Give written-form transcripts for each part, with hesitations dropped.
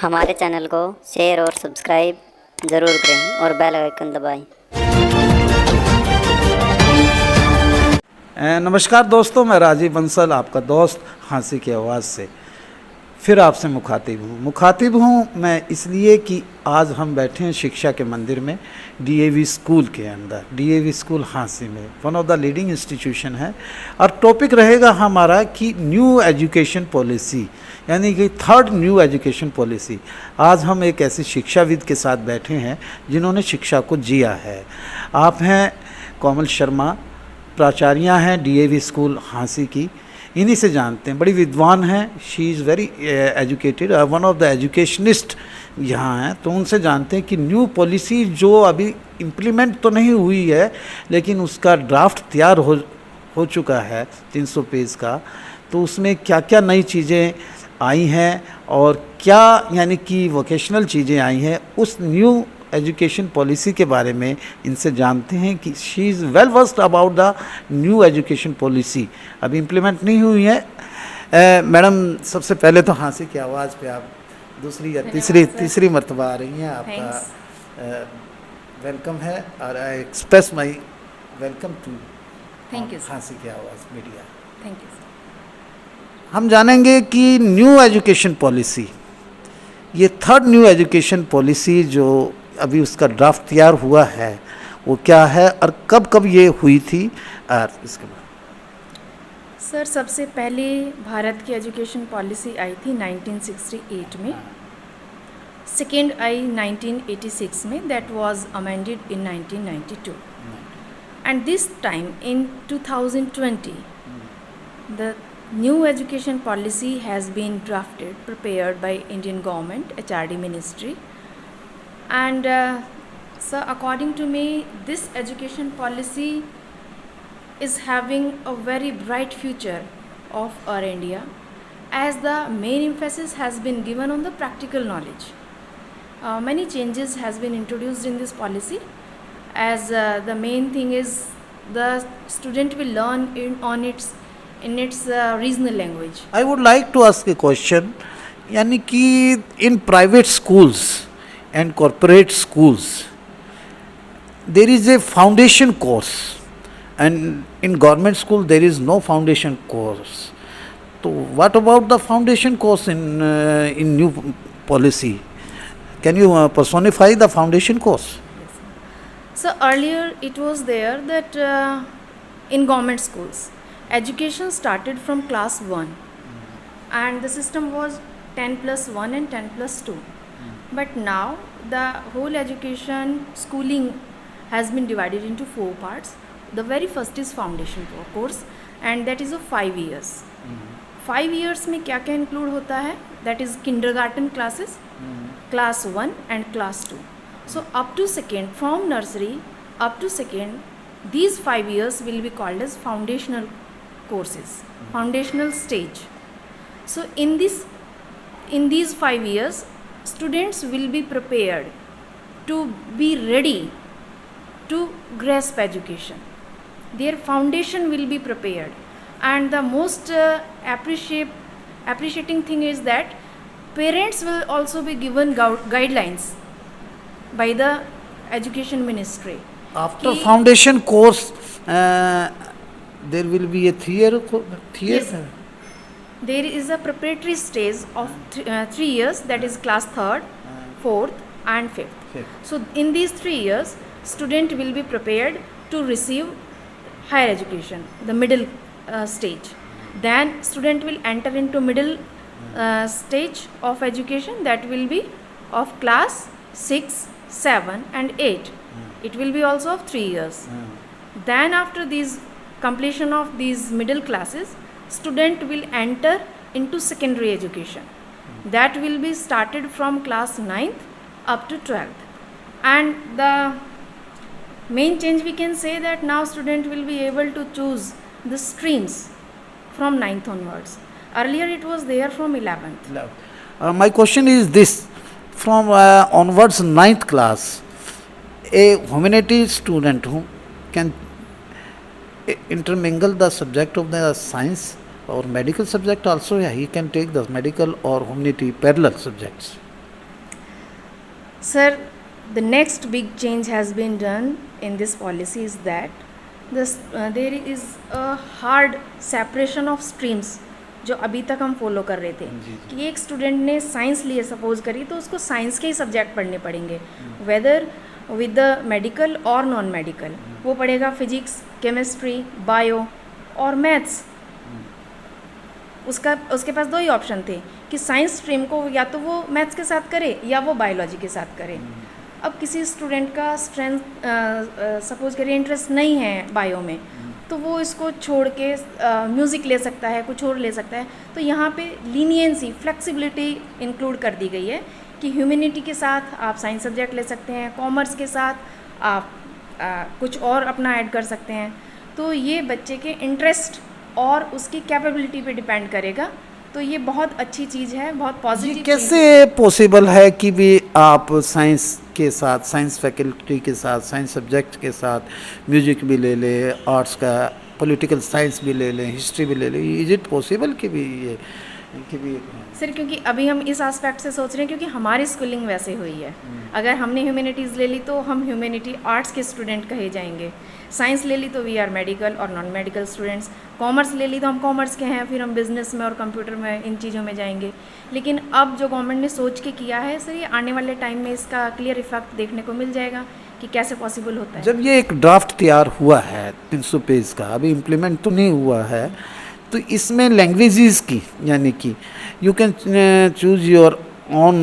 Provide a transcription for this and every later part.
हमारे चैनल को शेयर और सब्सक्राइब ज़रूर करें और बेल आइकन दबाएं। नमस्कार दोस्तों, मैं राजीव बंसल, आपका दोस्त हंसी की आवाज़ से फिर आपसे मुखातिब हूँ मैं इसलिए कि आज हम बैठे हैं शिक्षा के मंदिर में, डीएवी स्कूल के अंदर, डीएवी स्कूल हांसी में, one of the leading institution है। और टॉपिक रहेगा हमारा कि न्यू एजुकेशन पॉलिसी, यानी कि थर्ड न्यू एजुकेशन पॉलिसी। आज हम एक ऐसे शिक्षाविद के साथ बैठे हैं जिन्होंने शिक्षा को जिया है। आप हैं कोमल शर्मा, प्राचार्य हैं डीएवी स्कूल हांसी की। इन्हीं से जानते हैं, बड़ी विद्वान हैं, she is very educated, one of the educationist यहाँ हैं। तो उनसे जानते हैं कि न्यू पॉलिसी जो अभी इम्प्लीमेंट तो नहीं हुई है लेकिन उसका ड्राफ्ट तैयार हो चुका है 300 पेज का, तो उसमें क्या क्या नई चीज़ें आई हैं और क्या यानी कि वोकेशनल चीज़ें आई हैं, उस न्यू एजुकेशन पॉलिसी के बारे में इनसे जानते हैं कि she is well versed about the new education policy. अभी इम्प्लीमेंट नहीं हुई है। मैडम, सबसे पहले तो हंसी की आवाज़ पे आप दूसरी या तीसरी मर्तबा आ रही हैं, आपका वेलकम है और I express my welcome to Hansi की आवाज़ मीडिया। Thank you. हम जानेंगे कि न्यू एजुकेशन पॉलिसी, ये थर्ड न्यू एजुकेशन पॉलिसी जो अभी उसका ड्राफ्ट तैयार हुआ है वो क्या है और कब कब ये हुई थी, और इसके बाद। सर, सबसे पहले भारत की एजुकेशन पॉलिसी आई थी 1968 में, सेकेंड आई 1986 में, that was amended in 1992, and this time in 2020 the new education policy has been drafted, prepared by Indian government, HRD ministry. And so according to me, this education policy is having a very bright future of our India, as the main emphasis has been given on the practical knowledge. Many changes has been introduced in this policy, as the main thing is the student will learn in its regional language. I would like to ask a question, यानी कि in private schools and corporate schools there is a foundation course and in government school there is no foundation course. So what about the foundation course in new policy? Can you personify the foundation course? So earlier it was there that in government schools education started from class 1 and the system was 10 plus 1 and 10 plus 2. But now the whole education schooling has been divided into 4 parts. The very first is foundation course and that is of 5 years. 5 years में क्या क्या include होता है? That is kindergarten classes, class 1 and class 2. So up to second, from nursery up to second, these 5 years will be called as foundational courses, foundational stage. So in these 5 years, students will be prepared to be ready to grasp education. Their foundation will be prepared, and the most appreciating thing is that parents will also be given guidelines by the education ministry. After foundation course there will be a 3 year. Yes. There is a preparatory stage of 3 years, that is class 3rd, 4th and 5th. So in these 3 years, student will be prepared to receive higher education, the middle stage. Then student will enter into middle stage of education, that will be of class 6, 7 and 8. It will be also of 3 years. Then after these completion of these middle classes, student will enter into secondary education. That will be started from class 9th up to 12th. And the main change we can say that now student will be able to choose the streams from 9th onwards. Earlier it was there from 11th. My question is this, from onwards 9th class, a humanities student who can intermingle the subject of the science or medical subject also, yeah, he can take the medical or humanity parallel subjects. Sir, the next big change has been done in this policy is that there is a hard separation of streams जो अभी तक हम follow कर रहे थे कि एक student ने साइंस लिए सपोज करी तो उसको साइंस के ही सब्जेक्ट पढ़ने पड़ेंगे, वेदर विद द मेडिकल और नॉन मेडिकल। वो पढ़ेगा फिजिक्स, केमिस्ट्री, बायो और मैथ्स। उसके पास दो ही ऑप्शन थे कि साइंस स्ट्रीम को या तो वो मैथ्स के साथ करे या वो बायोलॉजी के साथ करे। अब किसी स्टूडेंट का स्ट्रेंथ सपोज करिए इंटरेस्ट नहीं है बायो में, तो वो इसको छोड़ के म्यूज़िक ले सकता है, कुछ और ले सकता है। तो यहाँ पे लीनियंसी, फ्लेक्सिबिलिटी इंक्लूड कर दी गई है कि ह्यूमैनिटी के साथ आप साइंस सब्जेक्ट ले सकते हैं, कॉमर्स के साथ आप कुछ और अपना ऐड कर सकते हैं। तो ये बच्चे के इंटरेस्ट और उसकी कैपेबिलिटी पे डिपेंड करेगा। तो ये बहुत अच्छी चीज़ है, बहुत पॉजिटिव। ये कैसे पॉसिबल है कि भी आप साइंस के साथ, साइंस फैकल्टी के साथ, साइंस सब्जेक्ट के साथ म्यूजिक भी ले लें, आर्ट्स का पॉलिटिकल साइंस भी ले लें, हिस्ट्री भी ले लें? इज इट पॉसिबल कि भी ये सर क्योंकि अभी हम इस एस्पेक्ट से सोच रहे हैं क्योंकि हमारी स्कूलिंग वैसे हुई है। अगर हमने ह्यूमैनिटीज़ ले ली तो हम ह्यूमैनिटी आर्ट्स के स्टूडेंट कहे जाएंगे, साइंस ले ली तो वी आर मेडिकल और नॉन मेडिकल स्टूडेंट्स, कॉमर्स ले ली तो हम कॉमर्स के हैं, फिर हम बिज़नेस में और कंप्यूटर में इन चीज़ों में जाएंगे। लेकिन अब जो गवर्नमेंट ने सोच के किया है सर, ये आने वाले टाइम में इसका क्लियर इफेक्ट देखने को मिल जाएगा कि कैसे पॉसिबल होता है। जब ये एक ड्राफ्ट तैयार हुआ है 300 पेज का, अभी इम्प्लीमेंट तो नहीं हुआ है, तो इसमें लैंग्वेजेस की यानी कि you can choose your own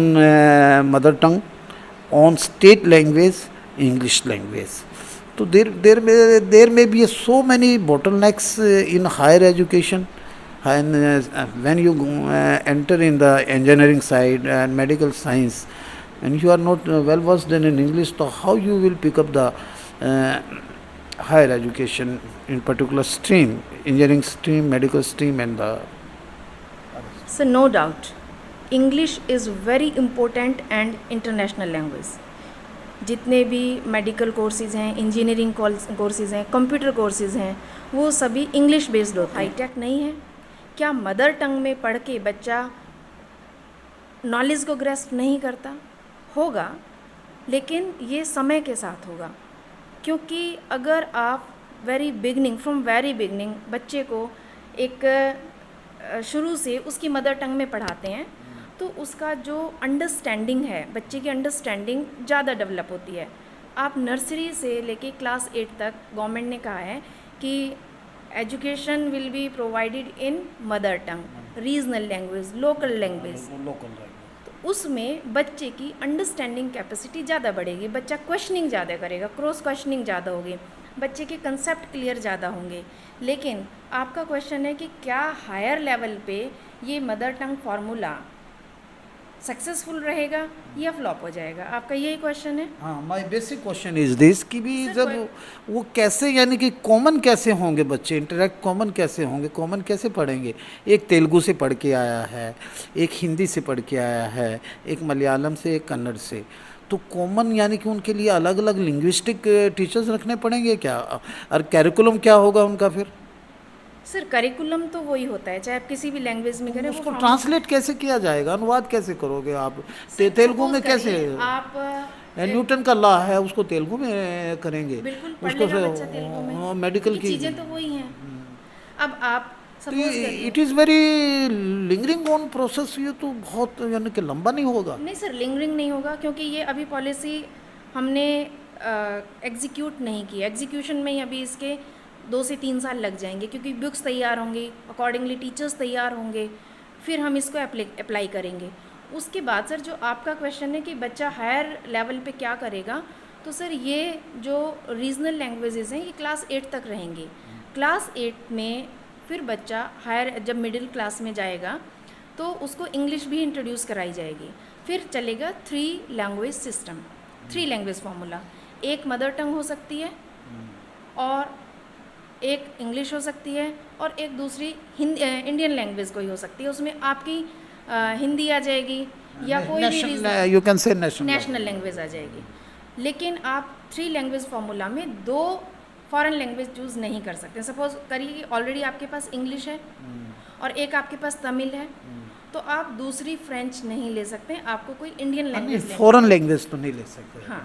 mother tongue, own state language, English language. तो there may be so many bottlenecks in higher education, and when you enter in the engineering side and medical science and you are not well versed in English, so how you will pick up the higher education in particular stream, engineering stream, medical stream and the So no doubt, English is very important and international language. जितने भी medical courses हैं, engineering courses हैं, computer courses हैं, वो सभी English based होते हैं। Hi tech नहीं है। क्या मदर टंग में पढ़ के बच्चा नॉलेज को ग्रेस्प नहीं करता? होगा, लेकिन ये समय के साथ होगा। क्योंकि अगर आप फ्रॉम वेरी बिगनिंग बच्चे को एक शुरू से उसकी मदर टंग में पढ़ाते हैं तो उसका जो अंडरस्टैंडिंग है, बच्चे की अंडरस्टैंडिंग ज़्यादा डेवलप होती है। आप नर्सरी से लेके क्लास 8 तक गवर्नमेंट ने कहा है कि education will be provided in mother tongue, regional language, local language. तो उसमें बच्चे की अंडरस्टैंडिंग कैपेसिटी ज़्यादा बढ़ेगी, बच्चा क्वेश्चनिंग ज़्यादा करेगा, क्रॉस क्वेश्चनिंग ज़्यादा होगी, बच्चे के कंसेप्ट क्लियर ज़्यादा होंगे। लेकिन आपका क्वेश्चन है कि क्या हायर लेवल पे ये मदर टंग फार्मूला सक्सेसफुल रहेगा या फ्लॉप हो जाएगा? आपका यही क्वेश्चन है? हाँ, my basic question is this कि भी जब वो कैसे यानी कि कॉमन कैसे होंगे बच्चे, इंटरेक्ट कॉमन कैसे होंगे, कॉमन कैसे पढ़ेंगे? एक तेलुगु से पढ़ के आया है, एक हिंदी से पढ़ के आया है, एक मलयालम से, एक कन्नड़ से, तो कॉमन यानी कि उनके लिए अलग अलग लिंग्विस्टिक टीचर्स रखने पड़ेंगे क्या? और कैरिकुलम क्या होगा उनका फिर? सर करिकुलम तो वही होता है, चाहे आप किसी भी लैंग्वेज में करें। उसको ट्रांसलेट कैसे किया जाएगा, अनुवाद कैसे करोगे आप? तेलुगु में कैसे? आप न्यूटन का लॉ है, उसको तेलुगु में करेंगे, बिल्कुल उसको मेडिकल की चीज़ें तो वही हैं। अब आप it is very lingering on process. ये तो बहुत यानी कि लंबा नहीं होगा? नहीं सर, लिंगरिंग नहीं होगा क्योंकि ये अभी पॉलिसी हमने एग्जीक्यूट नहीं की। एग्जीक्यूशन में ही अभी इसके 2 से 3 साल लग जाएंगे क्योंकि बुक्स तैयार होंगी, अकॉर्डिंगली टीचर्स तैयार होंगे, फिर हम इसको अप्लाई करेंगे। उसके बाद सर जो आपका क्वेश्चन है कि बच्चा हायर लेवल पे क्या करेगा, तो सर ये जो रीजनल लैंग्वेजेस हैं ये क्लास 8 तक रहेंगी। क्लास 8 में फिर बच्चा हायर जब मिडिल क्लास में जाएगा तो उसको इंग्लिश भी इंट्रोड्यूस कराई जाएगी। फिर चलेगा 3 लैंग्वेज सिस्टम, 3 लैंग्वेज फार्मूला। एक मदर टंग हो सकती है और एक इंग्लिश हो सकती है और एक दूसरी इंडियन लैंग्वेज कोई हो सकती है। उसमें आपकी हिंदी आ जाएगी या कोई भी you can say national language आ जाएगी। लेकिन आप 3 लैंग्वेज फार्मूला में 2 फॉरेन लैंग्वेज चूज़ नहीं कर सकते। सपोज करिए कि ऑलरेडी आपके पास इंग्लिश है और एक आपके पास तमिल है, तो आप दूसरी फ्रेंच नहीं ले सकते, आपको कोई इंडियन लैंग्वेज लेनी फॉरेन लैंग्वेज तो नहीं ले सकते। हाँ।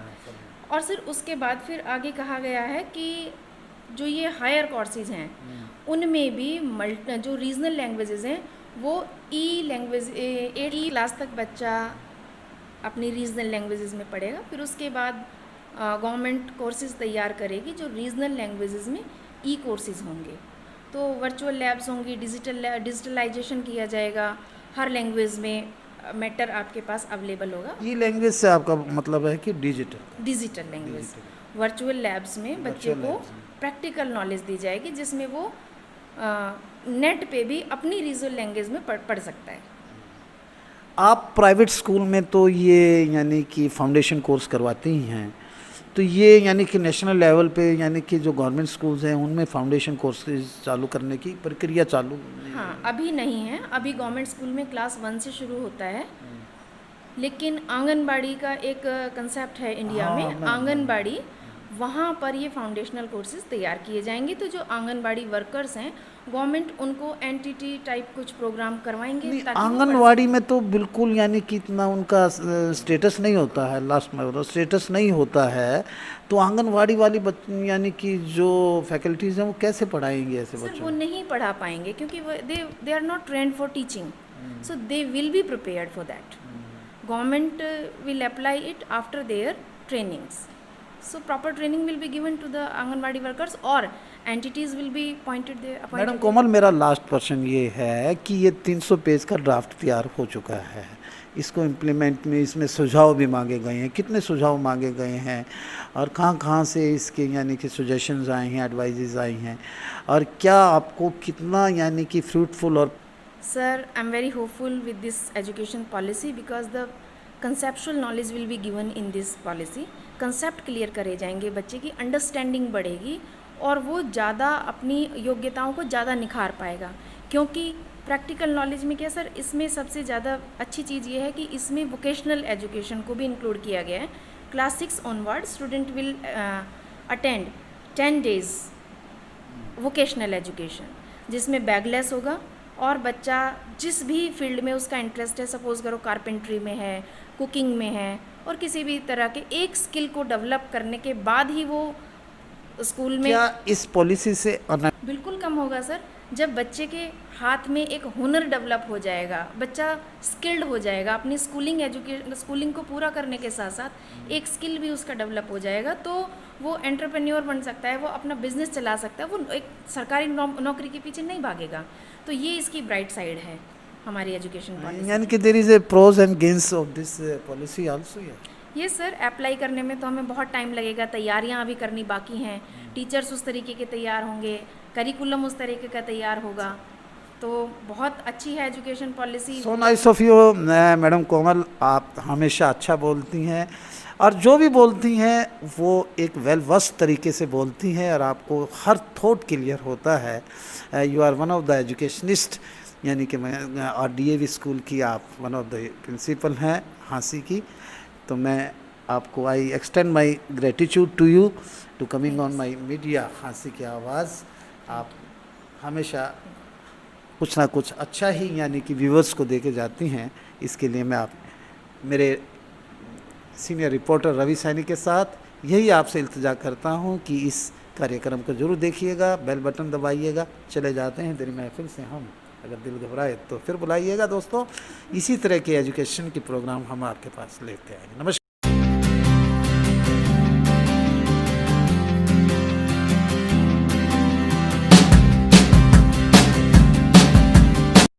और फिर उसके बाद फिर आगे कहा गया है कि जो ये हायर कोर्सेज हैं उनमें भी जो रीजनल लैंग्वेजेस हैं वो लैंग्वेज 8 क्लास तक बच्चा अपनी रीजनल लैंग्वेजेस में पढ़ेगा। फिर उसके बाद गवर्नमेंट कोर्सेज तैयार करेगी जो रीजनल लैंग्वेजेस में कोर्सेज होंगे। तो वर्चुअल लैब्स होंगी, डिजिटलाइजेशन किया जाएगा, हर लैंग्वेज में मैटर आपके पास अवेलेबल होगा। ई लैंग्वेज से आपका मतलब है कि डिजिटल लैंग्वेज वर्चुअल लैब्स में बच्चे को प्रैक्टिकल नॉलेज दी जाएगी जिसमें वो नेट पे भी अपनी रीजनल लैंग्वेज में पढ़ सकता है। आप प्राइवेट स्कूल में तो ये यानी कि फाउंडेशन कोर्स करवाते ही हैं, तो ये यानी कि नेशनल लेवल पे यानी कि जो गवर्नमेंट स्कूल्स हैं उनमें फाउंडेशन कोर्सेज चालू करने की प्रक्रिया चालू? हाँ, अभी नहीं है। अभी गवर्नमेंट स्कूल में क्लास 1 से शुरू होता है, लेकिन आंगनबाड़ी का एक कंसेप्ट है इंडिया में, आंगनबाड़ी, वहाँ पर ये फाउंडेशनल कोर्सेज तैयार किए जाएंगे। तो जो आंगनबाड़ी वर्कर्स हैं गवर्नमेंट उनको एनटीटी टाइप कुछ प्रोग्राम करवाएंगे। आंगनवाड़ी में तो बिल्कुल यानी कि इतना उनका स्टेटस नहीं होता है, लास्ट में बताओ स्टेटस नहीं होता है, तो आंगनवाड़ी वाली यानी कि जो फैकल्टीज़ हैं वो कैसे पढ़ाएंगे ऐसे बच्चों? वो नहीं पढ़ा पाएंगे क्योंकि they are not trained for teaching, so they will be prepared for that. Government will apply it after their trainings, so proper training will be given to the Anganwadi workers और entities will be appointed there। Madam Komal, मेरा last question ये है कि ये 300 page का draft तैयार हो चुका है, इसको इम्प्लीमेंट में इसमें सुझाव भी मांगे गए हैं, कितने सुझाव मांगे गए हैं और कहाँ से इसके यानी कि सजेशंस आए हैं, एडवाइजेज आई हैं, और क्या आपको कितना यानी कि फ्रूटफुल? और sir, I am very hopeful with this education policy because the conceptual knowledge will be given in this policy. Concept clear करे जाएंगे, बच्चे की अंडरस्टैंडिंग बढ़ेगी और वो ज़्यादा अपनी योग्यताओं को ज़्यादा निखार पाएगा। क्योंकि प्रैक्टिकल नॉलेज में क्या सर, इसमें सबसे ज़्यादा अच्छी चीज़ ये है कि इसमें वोकेशनल एजुकेशन को भी इंक्लूड किया गया है। Class 6 onward student will attend 10 days vocational education जिसमें बैगलेस होगा और बच्चा जिस भी फील्ड में उसका इंटरेस्ट है, सपोज करो कारपेंट्री में है, कुकिंग में है और किसी भी तरह के एक स्किल को डेवलप करने के बाद ही वो स्कूल में। क्या इस पॉलिसी से बिल्कुल कम होगा सर। जब बच्चे के हाथ में एक हुनर डेवलप हो जाएगा, बच्चा स्किल्ड हो जाएगा, अपनी स्कूलिंग को पूरा करने के साथ साथ एक स्किल भी उसका डेवलप हो जाएगा, तो वो एंटरप्रेन्योर बन सकता है, वो अपना बिजनेस चला सकता है, वो एक सरकारी नौकरी के पीछे नहीं भागेगा। तो ये इसकी ब्राइट साइड है हमारी एजुकेशन पॉलिसी। यानी कि there is a pros and gains of this policy also. ये सर, अप्लाई करने में तो हमें बहुत टाइम लगेगा, तैयारियां अभी करनी बाकी हैं, टीचर्स उस तरीके के तैयार होंगे, करिकुलम उस तरीके का तैयार होगा, तो बहुत अच्छी है education policy. So nice of you madam Komal, आप हमेशा अच्छा बोलती हैं और जो भी बोलती हैं वो एक वेल वर्स्ड तरीके से बोलती हैं और आपको हर थॉट क्लियर होता है। You are one of the educationist, यानी कि मैं और DAV स्कूल की आप वन ऑफ द प्रिंसिपल हैं हाँसी की, तो मैं आपको I extend my gratitude to you to coming on my media Hansi की आवाज़। आप हमेशा कुछ ना कुछ अच्छा ही यानी कि व्यूवर्स को दे के जाती हैं, इसके लिए मैं आप मेरे सीनियर रिपोर्टर रवि सैनी के साथ यही आपसे इल्तिजा करता हूं कि इस कार्यक्रम को जरूर देखिएगा, बेल बटन दबाइएगा। चले जाते हैं तेरी महफिल से हम, अगर दिल घबराए तो फिर बुलाइएगा दोस्तों। इसी तरह के एजुकेशन के प्रोग्राम हम आपके पास लेते आएंगे। नमस्कार।